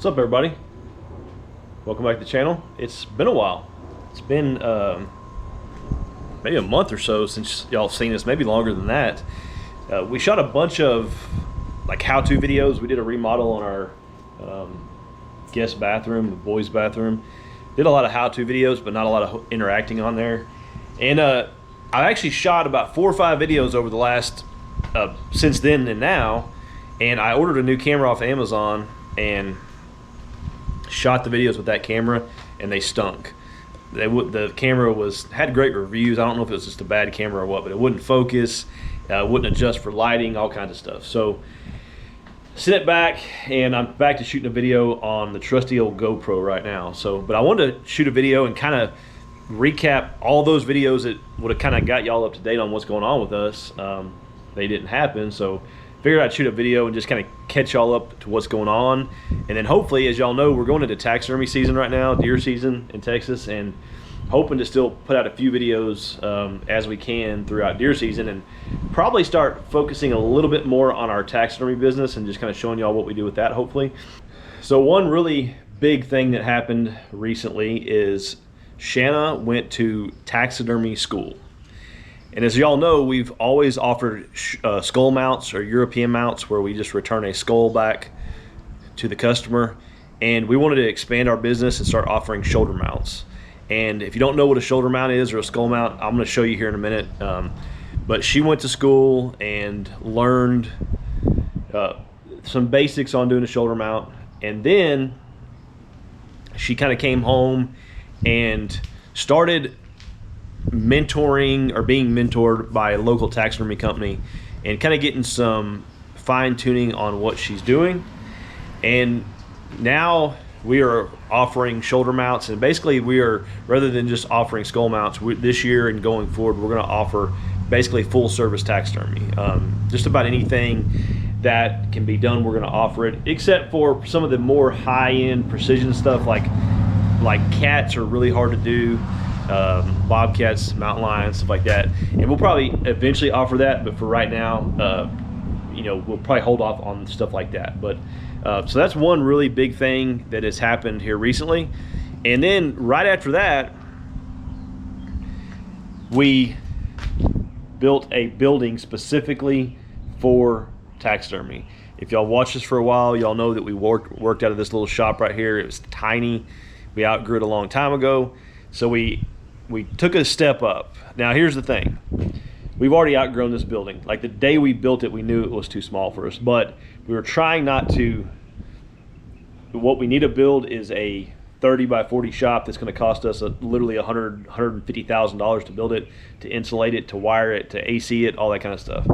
What's up, everybody? Welcome back to the channel. It's been a while. It's been maybe a month or so since y'all seen us, maybe longer than that. We shot a bunch of like how-to videos. We did a remodel on our guest bathroom, the boys' bathroom. Did a lot of how-to videos, but not a lot of interacting on there. And I actually shot about 4 or 5 videos over the last since then and now. And I ordered a new camera off Amazon and shot the videos with that camera, and they stunk. The camera had great reviews. I don't know if it was just a bad camera or what, but it wouldn't focus, wouldn't adjust for lighting, all kinds of stuff. So sent it back, and I'm back to shooting a video on the trusty old GoPro right now. But I wanted to shoot a video and kind of recap all those videos that would have kind of got y'all up to date on what's going on with us. They didn't happen, so figured I'd shoot a video and just kind of catch y'all up to what's going on. And then hopefully, as y'all know, we're going into taxidermy season right now, deer season in Texas, and hoping to still put out a few videos as we can throughout deer season, and probably start focusing a little bit more on our taxidermy business and just kind of showing y'all what we do with that, hopefully. So one really big thing that happened recently is Shanna went to taxidermy school. And as y'all know, we've always offered skull mounts or European mounts where we just return a skull back to the customer. And we wanted to expand our business and start offering shoulder mounts. And if you don't know what a shoulder mount is or a skull mount, I'm going to show you here in a minute. But she went to school and learned some basics on doing a shoulder mount. And then she kind of came home and started mentoring or being mentored by a local taxidermy company and kind of getting some fine tuning on what she's doing. And now we are offering shoulder mounts, and basically we are, rather than just offering skull mounts, this year and going forward, we're going to offer basically full service taxidermy. Just about anything that can be done, we're going to offer it, except for some of the more high-end precision stuff like cats are really hard to do. Bobcats, mountain lions, stuff like that, and we'll probably eventually offer that, but for right now, we'll probably hold off on stuff like that. But so that's one really big thing that has happened here recently. And then right after that, we built a building specifically for taxidermy. If y'all watched this for a while, y'all know that we worked out of this little shop right here. It was tiny. We outgrew it a long time ago, so we took a step up. Now here's the thing. We've already outgrown this building. Like the day we built it, we knew it was too small for us, but we were trying not to. What we need to build is a 30 by 40 shop that's going to cost us literally $150,000 to build it, to insulate it, to wire it, to AC it, all that kind of stuff.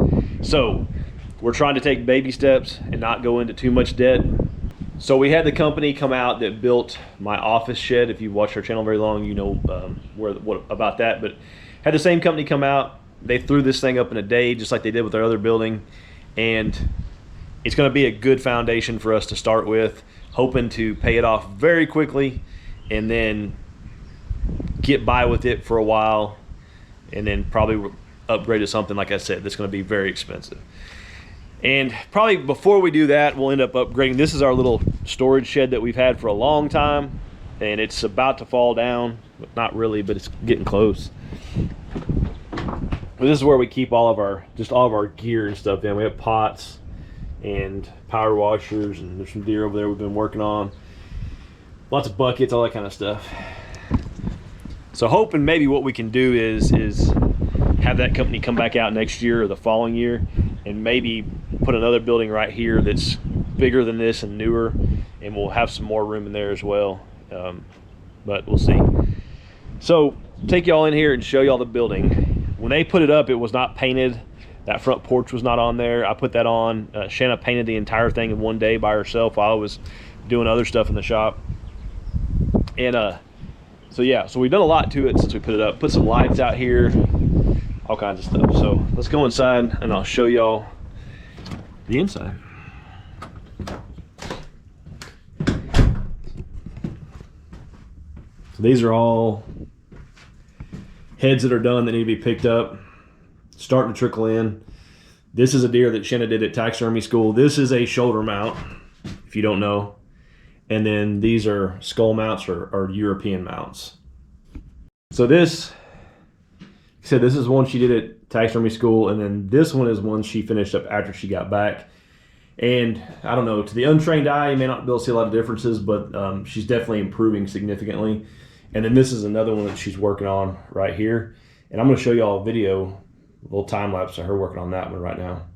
So we're trying to take baby steps and not go into too much debt. So we had the company come out that built my office shed. If you've watched our channel very long, you know what about that. But had the same company come out. They threw this thing up in a day, just like they did with our other building. And it's going to be a good foundation for us to start with, hoping to pay it off very quickly and then get by with it for a while, and then probably upgrade to something, like I said, that's going to be very expensive. And probably before we do that, we'll end up upgrading. This is our little storage shed that we've had for a long time, and it's about to fall down. Not really, but it's getting close. But this is where we keep all of our gear and stuff in. We have pots and power washers, and there's some deer over there we've been working on. Lots of buckets, all that kind of stuff. So hoping maybe what we can do is have that company come back out next year or the following year, and maybe put another building right here that's bigger than this and newer, and we'll have some more room in there as well. But we'll see. So take y'all in here and show y'all the building. When they put it up, it was not painted. That front porch was not on there. I put that on. Shanna painted the entire thing in one day by herself while I was doing other stuff in the shop. And so yeah, so we've done a lot to it since we put it up. Put some lights out here, all kinds of stuff. So let's go inside and I'll show y'all the inside. So these are all heads that are done that need to be picked up, starting to trickle in. This is a deer that Shanna did at taxidermy school. This is a shoulder mount, if you don't know. and then these are skull mounts or European mounts. So this is one she did at taxidermy school, and then this one is one she finished up after she got back. And I don't know, to the untrained eye, you may not be able to see a lot of differences, but she's definitely improving significantly. And then this is another one that she's working on right here. And I'm going to show you all a video, a little time lapse of her working on that one right now.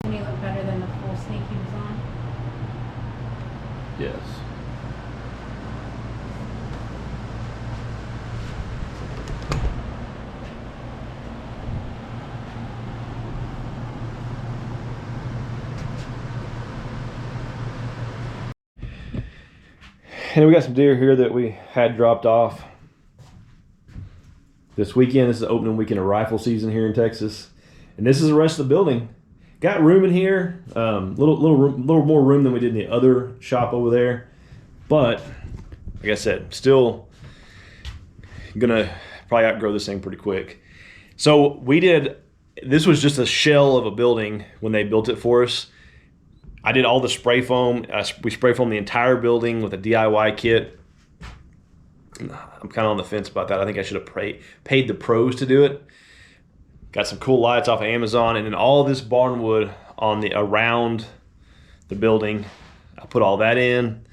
And he looked better than the full sneak he was on. Yes. And we got some deer here that we had dropped off this weekend. This is the opening weekend of rifle season here in Texas. And this is the rest of the building. Got room in here, little more room than we did in the other shop over there. But like I said, still gonna probably outgrow this thing pretty quick. So this was just a shell of a building when they built it for us. I did all the spray foam. We spray foamed the entire building with a DIY kit. I'm kind of on the fence about that. I think I should have paid the pros to do it. Got some cool lights off of Amazon, and then all this barnwood around the building. I put all that in,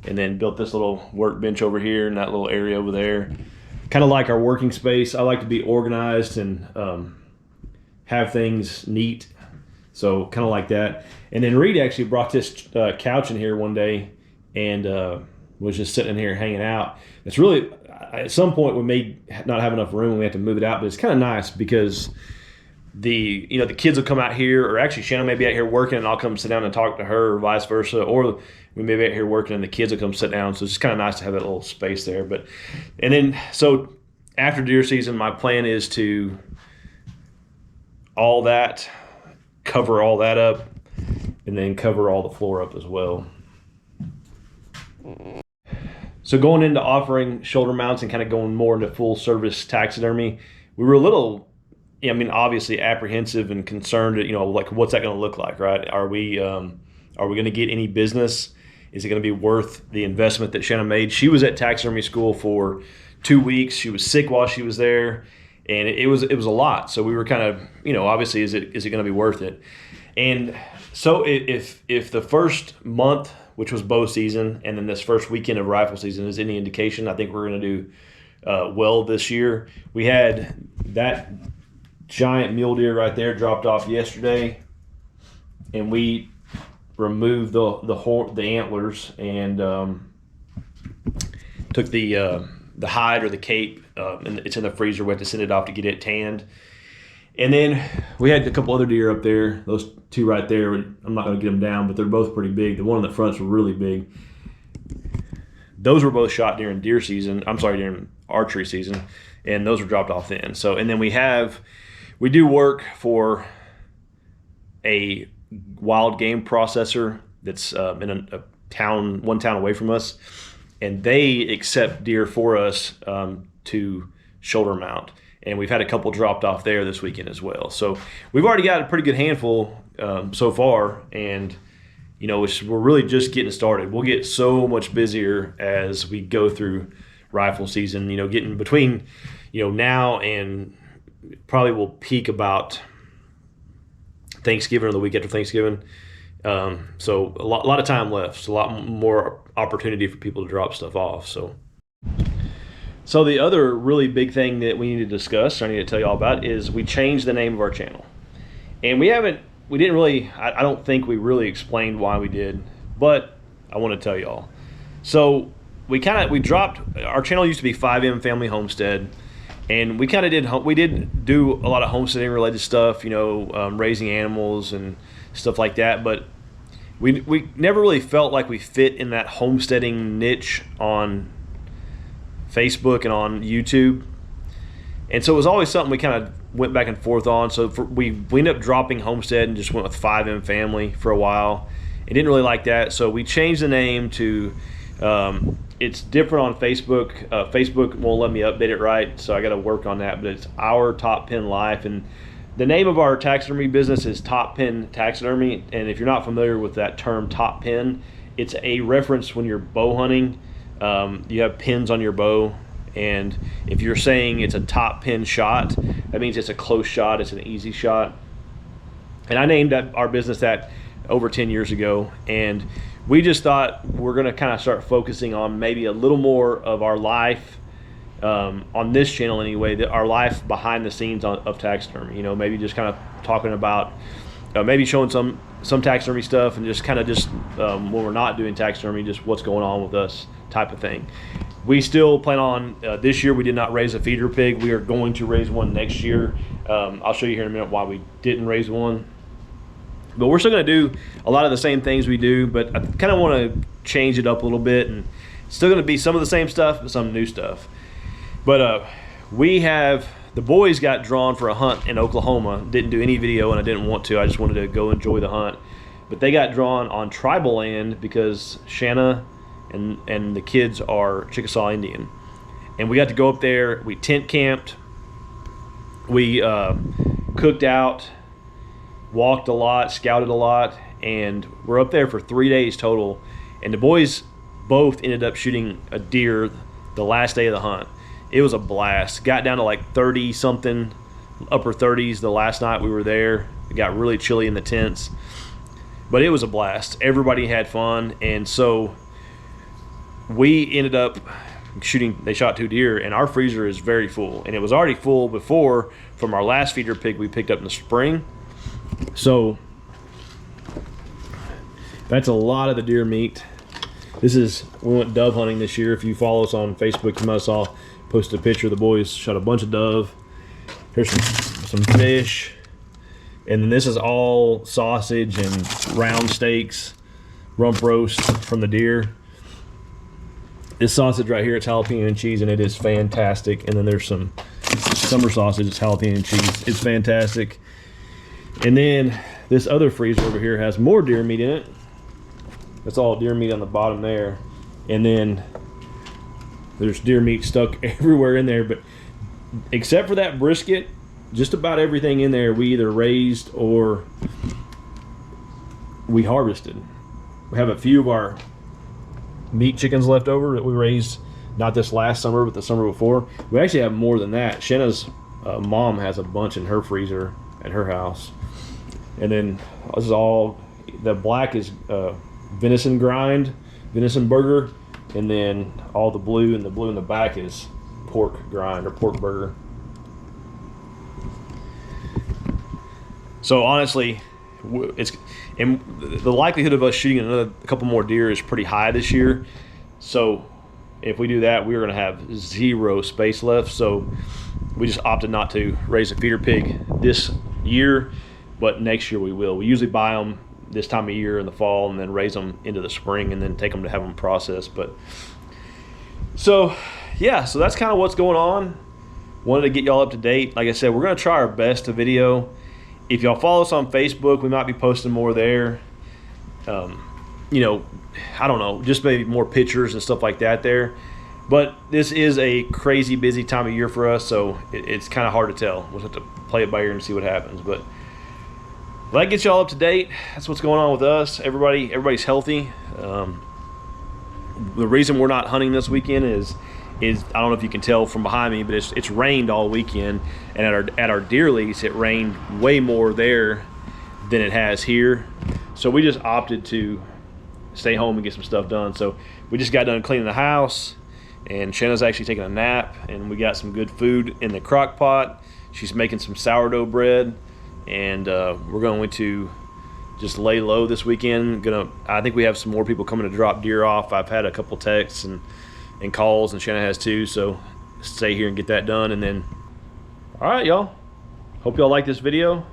and then built this little workbench over here in that little area over there. Kind of like our working space. I like to be organized and have things neat. So kind of like that. And then Reed actually brought this couch in here one day and was just sitting in here hanging out. It's really, at some point we may not have enough room and we have to move it out, but it's kind of nice because the kids will come out here, or actually Shannon may be out here working and I'll come sit down and talk to her, or vice versa, or we may be out here working and the kids will come sit down. So it's just kind of nice to have that little space there. So after deer season, my plan is to cover all that up, and then cover all the floor up as well. So going into offering shoulder mounts and kind of going more into full service taxidermy, we were a little, obviously apprehensive and concerned, like what's that going to look like, right? Are we going to get any business? Is it going to be worth the investment that Shannon made? She was at taxidermy school for 2 weeks. She was sick while she was there. And it was a lot. So we were kind of, obviously, is it going to be worth it? And so if the first month, which was bow season, and then this first weekend of rifle season is any indication, I think we're going to do well this year. We had that giant mule deer right there dropped off yesterday, and we removed the antlers and took the hide or the cape, and it's in the freezer. We had to send it off to get it tanned. And then we had a couple other deer up there. Those two right there, I'm not going to get them down, but they're both pretty big. The one in the front's really big. Those were both shot during during archery season, and those were dropped off then. So, and then we do work for a wild game processor that's in one town away from us, and they accept deer for us to shoulder mount. And we've had a couple dropped off there this weekend as well. So we've already got a pretty good handful so far, and we're really just getting started. We'll get so much busier as we go through rifle season. Getting between now and probably will peak about Thanksgiving or the week after Thanksgiving. So a lot of time left. So a lot more opportunity for people to drop stuff off. So the other really big thing that we need to discuss, or I need to tell you all about, is we changed the name of our channel. And I don't think we really explained why we did, but I want to tell you all. So we dropped, our channel used to be 5M Family Homestead, and we did do a lot of homesteading related stuff, raising animals and stuff like that, but we never really felt like we fit in that homesteading niche on Facebook and on YouTube. And so it was always something we kind of went back and forth on. So we ended up dropping homestead and just went with 5M family for a while. It didn't really like that, so we changed the name to it's different on Facebook. Facebook won't let me update it right, so I got to work on that, but it's Our Top Pen Life. And the name of our taxidermy business is Top Pen Taxidermy. And if you're not familiar with that term, top pen, it's a reference when you're bow hunting. You have pins on your bow, and if you're saying it's a top pin shot, that means it's a close shot, it's an easy shot. And I named our business that over 10 years ago, and we just thought we're going to kind of start focusing on maybe a little more of our life, on this channel anyway, our life behind the scenes of taxidermy. You know, maybe just kind of talking about, maybe showing some taxidermy stuff, and just kind of when we're not doing taxidermy, just what's going on with us type of thing. We still plan on, this year we did not raise a feeder pig. We are going to raise one next year. I'll show you here in a minute why we didn't raise one. But we're still going to do a lot of the same things we do, but I kind of want to change it up a little bit, and it's still going to be some of the same stuff, but some new stuff. But the boys got drawn for a hunt in Oklahoma. Didn't do any video, and I didn't want to. I just wanted to go enjoy the hunt. But they got drawn on tribal land because Shanna and the kids are Chickasaw Indian. And we got to go up there. We tent camped. We cooked out, walked a lot, scouted a lot, and we're up there for 3 days total. And the boys both ended up shooting a deer the last day of the hunt. It was a blast. Got down to like 30 something, upper 30s the last night we were there. It got really chilly in the tents, but it was a blast. Everybody had fun. And so we ended up shooting, they shot 2 deer, and our freezer is very full, and it was already full before from our last feeder pig we picked up in the spring. So that's a lot of the deer meat. We went dove hunting this year. If you follow us on Facebook, you might have saw posted a picture of the boys shot a bunch of dove. Here's some fish, and then this is all sausage and round steaks, rump roast from the deer. This sausage right here, it's jalapeno and cheese, and it is fantastic. And then there's some summer sausage, it's jalapeno and cheese. It's fantastic. And then this other freezer over here has more deer meat in it. That's all deer meat on the bottom there. And then there's deer meat stuck everywhere in there. But except for that brisket, just about everything in there we either raised or we harvested. We have a few of our meat chickens left over that we raised, not this last summer, but the summer before. We actually have more than that. Shanna's mom has a bunch in her freezer at her house. And then this is all, the black is venison grind, venison burger, and then all the blue, and the blue in the back is pork grind or pork burger. So honestly, and the likelihood of us shooting a couple more deer is pretty high this year. So if we do that, we're going to have 0 space left. So we just opted not to raise a feeder pig this year, but next year we will. We usually buy them this time of year in the fall and then raise them into the spring and then take them to have them processed. But so yeah, so that's kind of what's going on. Wanted to get y'all up to date. Like I said, we're going to try our best to video. If y'all follow us on Facebook, we might be posting more there. You know, I don't know, just maybe more pictures and stuff like that there. But this is a crazy busy time of year for us, so it's kind of hard to tell. We'll have to play it by ear and see what happens. But that gets y'all up to date. That's what's going on with us. Everybody's healthy. The reason we're not hunting this weekend is I don't know if you can tell from behind me, but it's rained all weekend, and at our deer lease it rained way more there than it has here. So we just opted to stay home and get some stuff done. So we just got done cleaning the house, and Shanna's actually taking a nap, and we got some good food in the crock pot. She's making some sourdough bread, and we're going to just lay low this weekend. I think we have some more people coming to drop deer off. I've had a couple texts and calls, and Shanna has too, so stay here and get that done. And then all right, y'all, hope y'all like this video.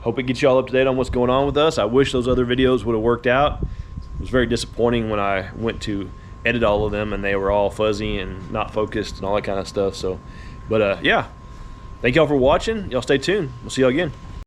Hope it gets you all up to date on what's going on with us. I wish those other videos would have worked out. It was very disappointing when I went to edit all of them and they were all fuzzy and not focused and all that kind of stuff. So, but yeah, thank y'all for watching. Y'all stay tuned. We'll see y'all again.